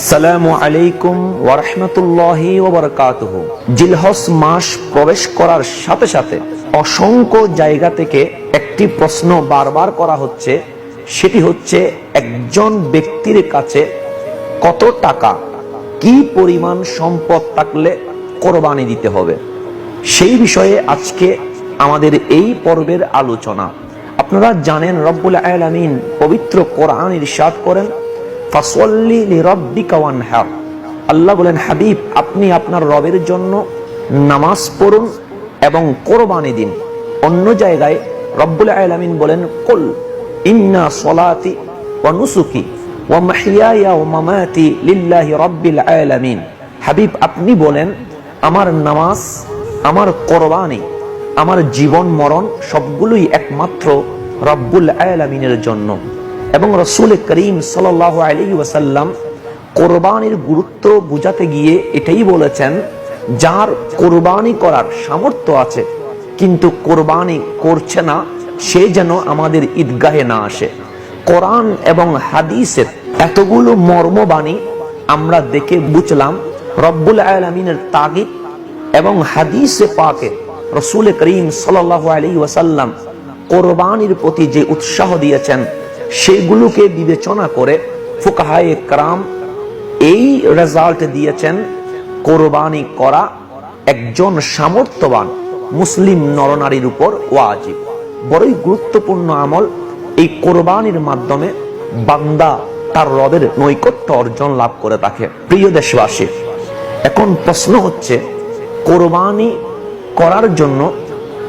আসসালামু আলাইকুম ওয়া রাহমাতুল্লাহি ওয়া বারাকাতুহু। জিলহজ মাস প্রবেশ করার সাথে সাথে অসংখ্য জায়গা থেকে একটি প্রশ্ন বারবার করা হচ্ছে, সেটি হচ্ছে একজন ব্যক্তির কাছে কত টাকা, কি পরিমাণ সম্পদ থাকলে কোরবানি দিতে হবে। সেই বিষয়ে আজকে আমাদের এই পর্বের আলোচনা। আপনারা জানেন রব্বুল আলামিন পবিত্র কোরআন ইরশাদ করেন, ফাসল্লি লিরাব্বিকা ওয়ানহার। আল্লাহ বলেন, হাবিব আপনি আপনার রবের জন্য নামাজ পড়ুন এবং কোরবানি দিন। অন্য জায়গায় রব্বুল আলামিন বলেন, কুল ইন্না সলাতি ওয়া নুসুকি ওয়া মাহইয়ায়া ওয়া মামাতি লিল্লাহি রাব্বিল আলামিন। হাবিব আপনি বলেন, আমার নামাজ, আমার কোরবানি, আমার জীবন মরণ সবগুলোই একমাত্র রব্বুল আলামিনের জন্য। এবং রাসূল করিম সাল্লাল্লাহু আলাইহি ওয়াসাল্লাম কোরবানির গুরুত্ব বুঝাতে গিয়ে এটাই বলেছেন, যার কোরবানি করার সামর্থ্য আছে কিন্তু কোরবানি করছে না, সে যেন আমাদের ঈদগাহে না আসে। কোরআন এবং হাদিসের এতগুলো মর্মবাণী আমরা দেখে বুঝলাম রব্বুল আলামিনের তাগিদ এবং হাদিসে পাকে রাসূল করিম সাল্লাল্লাহু আলাইহি ওয়াসাল্লাম কোরবানির প্রতি যে উৎসাহ দিয়েছেন, সেগুলোকে বিবেচনা করে ফুকাহায়ে কেরাম এই রেজাল্ট দিয়েছেন, কোরবানি করা একজন সামর্থ্যবান মুসলিম নরনারীর উপর ওয়াজিব। বড়ই গুরুত্বপূর্ণ আমল। এই কোরবানির মাধ্যমে বান্দা তার রবের নৈকট্য অর্জন লাভ করে থাকে। প্রিয় দেশবাসী, এখন প্রশ্ন হচ্ছে, কোরবানি করার জন্য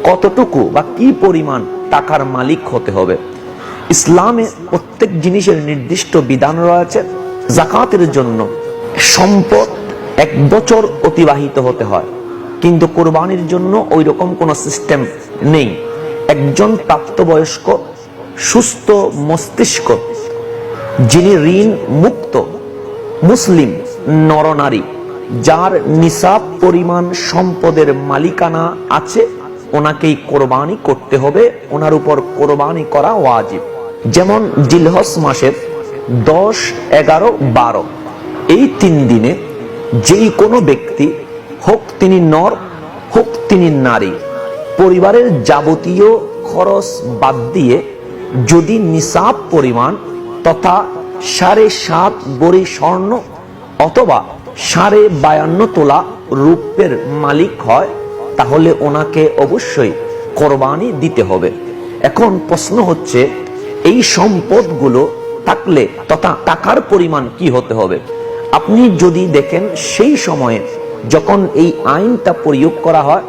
কতটুকু বা কি পরিমাণ টাকার মালিক হতে হবে। ইসলামে প্রত্যেক জিনিসের নির্দিষ্ট বিধান রয়েছে। যাকাতের জন্য সম্পদ 1 বছর অতিবাহিত হতে হয়, কিন্তু কোরবানির জন্য ওই রকম কোনো সিস্টেম নেই। একজন প্রাপ্তবয়স্ক সুস্থ মস্তিষ্ক, যিনি ঋণ মুক্ত মুসলিম নরনারী, যার নিসাব পরিমাণ সম্পদের মালিকানা আছে, ওনাকেই কোরবানি করতে হবে, ওনার উপর কোরবানি করা ওয়াজিব। যেমন জিলহজ মাসের 10, 11, 12 এই 3 দিনে যেই কোনো ব্যক্তি, হোক তিনি নর হোক তিনি নারী, পরিবারের যাবতীয় খরচ বাদ দিয়ে যদি নিসাব পরিমাণ তথা 7.5 ভরি স্বর্ণ অথবা 52.5 তোলা রূপের মালিক হয়, তাহলে ওনাকে অবশ্যই কোরবানি দিতে হবে। এখন প্রশ্ন হচ্ছে, এই সম্পদগুলো থাকলে তথা টাকার পরিমাণ কি হতে হবে। আপনি যদি দেখেন সেই সময়ে যখন এই আইনটা প্রয়োগ করা হয়,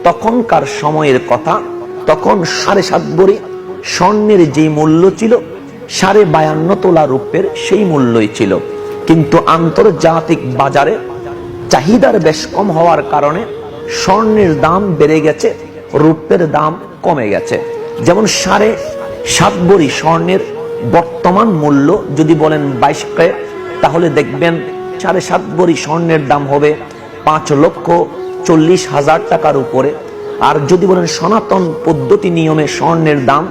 তখনকার সময়ের কথা, তখন 7.5 ভরি স্বর্ণের যে মূল্য ছিল 52.5 তোলা রূপের সেই মূল্যই ছিল। কিন্তু আন্তর্জাতিক বাজারে চাহিদার বেশ কম হওয়ার কারণে স্বর্ণের দাম বেড়ে গেছে, রূপের দাম কমে গেছে। যেমন 7.5 ভরি স্বর্ণের বর্তমান মূল্য যদি বলেন 22 ক্যারেট, তাহলে দেখবেন 7.5 ভরি স্বর্ণের দাম হবে 5,40,000 টাকার উপরে। আর যদি বলেন সনাতন পদ্ধতি নিয়মে স্বর্ণের দাম,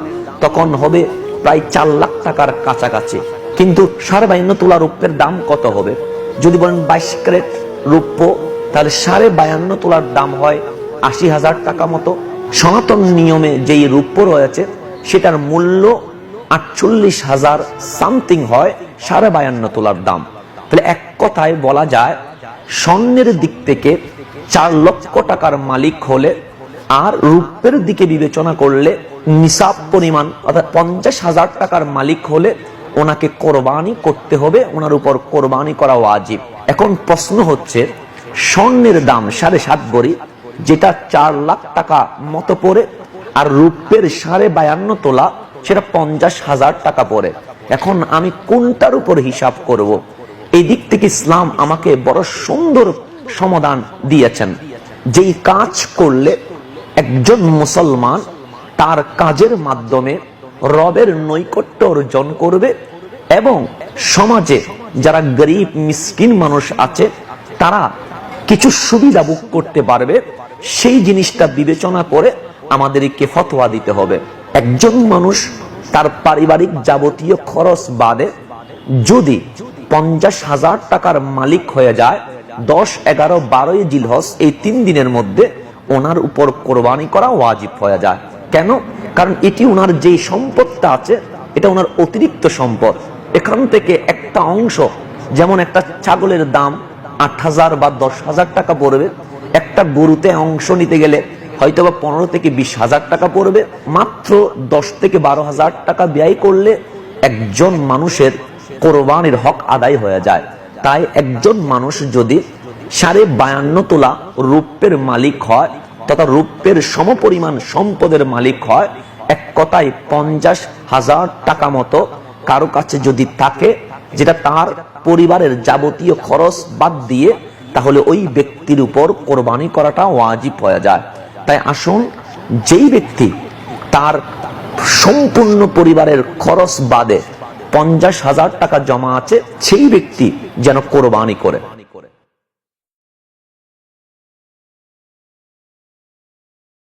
তখন হবে প্রায় 4 লাখ টাকার কাছাকাছি। কিন্তু 52.5 তোলা রূপের দাম কত হবে? যদি বলেন 22 ক্যারেট রূপ্য, তাহলে 52.5 তোলার দাম হয় 80,000 টাকা মতো। সনাতন নিয়মে যেই রূপ্য রয়েছে সেটার মূল্য 48,000 সামথিং হয় 52.5 তোলার দাম। তাহলে এক কথায় বলা যায়, স্বর্ণের দিক থেকে 4 লক্ষ টাকার মালিক হলে, আর রূপের দিকে বিবেচনা করলে নিসাব পরিমাণ অর্থাৎ 50,000 টাকার মালিক হলে ওনাকে কোরবানি করতে হবে, ওনার উপর কোরবানি করা ওয়াজিব। এখন প্রশ্ন হচ্ছে, স্বর্ণের দাম 7.5 ভরি, যেটা 4 লাখ টাকা মতো পড়ে, আর রূপের 52.5 তোলা সেটা 50,000 টাকা পড়ে। এখন আমি কোনটার উপর হিসাব করব? এই দিক থেকে ইসলাম আমাকে বড় সুন্দর সমাধান দিয়েছেন। যেই কাজ করলে একজন মুসলমান তার কাজের মাধ্যমে রবের নৈকট্য অর্জন করবে এবং সমাজে যারা গরিব মিসকিন মানুষ আছে তারা কিছু সুবিধা ভোগ করতে পারবে, সেই জিনিসটা বিবেচনা করে আমাদেরকে ফতোয়া দিতে হবে। একজন মানুষ তার পারিবারিক যাবতীয় খরচ বাদে যদি 50,000 টাকার মালিক হয়ে যায় 10, 11, 12 জিলহজ এই 3 দিনের মধ্যে ওনার উপর কোরবানি করা ওয়াজিব হয়ে যায়। কেন? কারণ এটি ওনার যে সম্পদটা আছে এটা ওনার অতিরিক্ত সম্পদ। এখান থেকে একটা অংশ, যেমন একটা ছাগলের দাম 8,000 বা 10,000 টাকা পড়বে, একটা গরুতে অংশ নিতে গেলে হয়তো বা 15 থেকে 20,000 টাকা পড়বে। মাত্র 10 থেকে 12,000 টাকা ব্যয় করলে একজন মানুষের কোরবানির হক আদায় হয়ে যায়। তাই একজন মানুষ যদি 52.5 তোলা রূপের মালিক হয় তথা রূপের সমপরিমাণ সম্পদের মালিক হয়, এক কথায় 50,000 টাকা মতো কারো কাছে যদি থাকে, যেটা তার পরিবারের যাবতীয় খরচ বাদ দিয়ে, তাহলে ওই ব্যক্তির উপর কোরবানি করাটা ওয়াজিব হয়ে যায়। তাই আসুন, যেই ব্যক্তি তার সম্পূর্ণ পরিবারের খরচ বাদে 50,000 টাকা জমা আছে, সেই ব্যক্তি যেন কোরবানি করে।